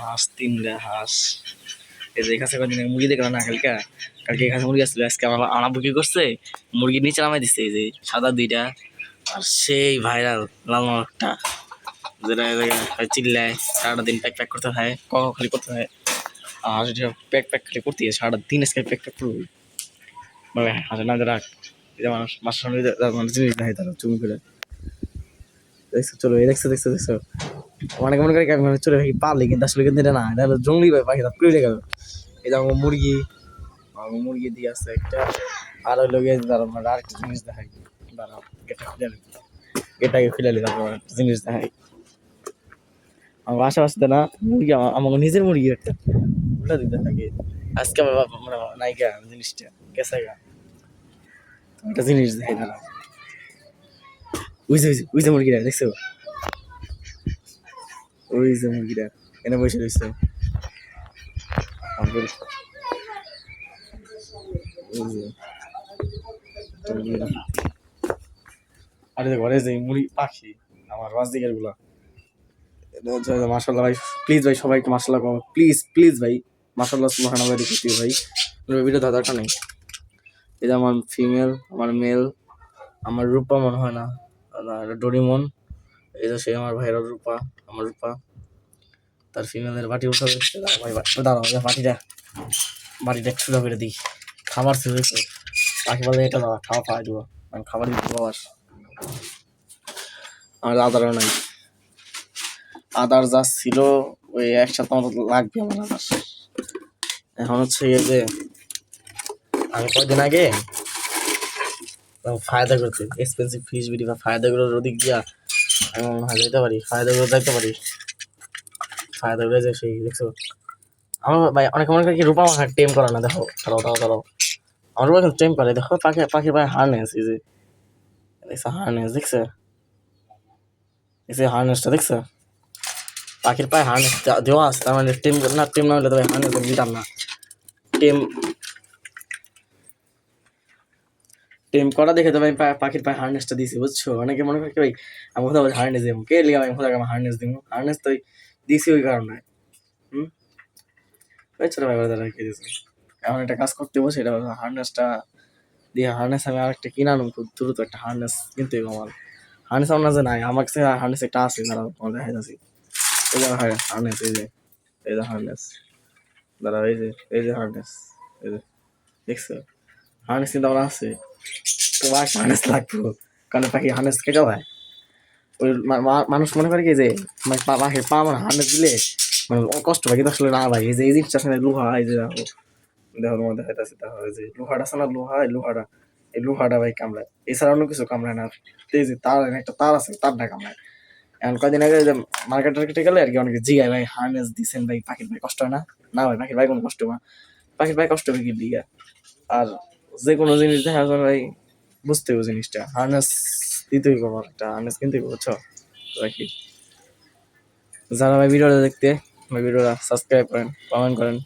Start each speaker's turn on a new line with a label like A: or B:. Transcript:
A: হাঁস 3টা হাঁস। এই যে কাছে কদিন মুরগি দেখলাম না কালকে, কালকে এখানে মুরগি আসছিল, আজকে আমার আনা বুকি করছে, মুরগির নিচে নামাই দিচ্ছে এই যে সাদা 2টা, আর সেই ভাইরাল লাল একটা যেটা চিল্লায় সারাটা দিন প্যাক প্যাক করতে হয়, খালি করতে হয়। আর যেটা প্যাক প্যাক খালি করতে হয় সারাটা দিন, আজকে প্যাক প্যাক করবো হাসে না রাখ। এই যে মানুষ মাসের সামনে জিনিস দেখায় তারা চুমি করে দেখছো। চলো এই দেখছো দেখছো দেখছো অনেক মনে করে চলে ভাই পারলে, কিন্তু আসলে কিন্তু এটা না, এটা হলো জঙ্গলি ভাই পাখি পুড়ে গেল। এই যে আমার মুরগি, আমার মুরগি দিয়ে আছে একটা, আর ওই লোক দাঁড়াও আরেকটা জিনিস দেখাই, দাঁড়াও গেটটা খুলে নিই, গেটটাকে খুলে নিই, তারপর একটা জিনিস দেখাই। আমার আশেপাশে না মুরগি, আমার নিজের মুরগি একটা উল্টা দিতে থাকে, আজকে আমার মানে নায়িকা জিনিসটা গেছে গা, একটা জিনিস দেখাই দাঁড়াও। ওই যে মুরগিটা দেখছো, ওই যে মুরগিটা এনে বসে রয়েছে। আরে ঘরে যে মুরগি পাখি আমার রাজদিকের গুলা, মাশাআল্লাহ ভাই, প্লিজ ভাই সবাই একটু মাশাআল্লাহ প্লিজ প্লিজ ভাই, মাশাআল্লাহ সুবহানাল্লাহ দেখতে ভাই, ভিডিও দরকার নেই। এই যে আমার ফিমেল, আমার মেল, আমার রূপা মনে হয় না, ডোরিমন। এই যে সে আমার ভাইয়ের রূপা, আমার রূপা, তার ফিমেলের বাটি উঠাবে। দাঁড়াও বাটিটা একটু করে দিই, খাবার ছিল পাখি বলে এটা দাও, খাওয়া পাওয়া দিব, আমি খাবার দিতে পারবার। আমার আদারও নাই, আদার যা ছিল ওই 1 সপ্তাহ মতো লাগবে আমার আদার। এখন হচ্ছে এই যে আমি কয়দিন আগে ফায়দা করতে এক্সপেন্সিভ ফিশ বিডি বা ফায়দাগুলোর ওদিক দিয়া আমি মনে হয় যেতে পারি, ফায়দাগুলো দেখতে পারি, ফায়দাগুলো যে সেই দেখছো। আমার ভাই অনেক মনে করে কি রূপা মাখা টেম করে না, দেখো তারাও আমার রূপা কিন্তু টেম করে, দেখো পাখির ভাই হারনেস, এই যে দেখছো হারনেস, দেখছো এই যে হারনেসটা দেখছো, পাখির পায়ে হারনেস দেওয়া আছে, তার মানে টেম না হলে তো ভাই হারনেস দিতাম না। টেম করা দেখে তো ভাই পাখির পায়ে হারনেসটা দিয়েছি, বুঝছো। অনেকে মনে করে কি ভাই আমি কোথাও হারনেস দিব, কে লিখা আমি কোথাও হারনেস দিব, হারনেস তো দিয়েছি ওই কারণে। ছোট ভাই দাদা রেখে দিয়েছি, এখন একটা কাজ করতে বসে, এটা হারনেসটা দিয়ে হারনেস আমি আরেকটা কিনে আনুন খুব দ্রুত, একটা হারনেস কিনতে হবে আমার। হারনেস আমার কাছে নাই, আমার কাছে হারনেস একটা আছে, দাঁড়াও তোমার দেখাই যাচ্ছি। এই যে হারনেস, এই যে হারনেস, দাঁড়াও এই যে হারনেস, এই যে দেখছো হারনেস কিন্তু আমার আছে। তো হারনেস লাগবো, কারণ পাখি হারনেস কেটে হয়। ওই মানুষ মনে করে কি যে পাখির পা আমার হারনেস দিলে মানে কষ্ট পাই, কিন্তু আসলে না ভাই, এই যে এই জিনিসটা আসলে লোহা, এই যে দেখো তোমার দেখাইতেছে, দেখো এই যে লোহাটা আছে না, লোহাটা এই লোহাটা ভাই কামড়ায়, এছাড়া অন্য কিছু কামড়ায় না। এই যে তার একটা তার আছে, তারটা কামড়ায়। এখন কয়দিন আগে যে মার্কেটে গেলে আর কি অনেকে জিগায় ভাই হারনেস দিচ্ছেন ভাই, পাখির ভাই কষ্ট হয় না? না ভাই পাখির ভাই কোনো কষ্ট না, পাখির ভাই কষ্ট হবে কি দিকে। আর যে কোনো জিনিস দেখা যায় ভাই বুঝতে হবে জিনিসটা, হারনেস দিতেই পারবো, একটা হারনেস কিনতে বুঝছো রাখি। যারা ভাই ভিডিওটা দেখতে, ভাই ভিডিওটা সাবস্ক্রাইব করেন, কমেন্ট করেন।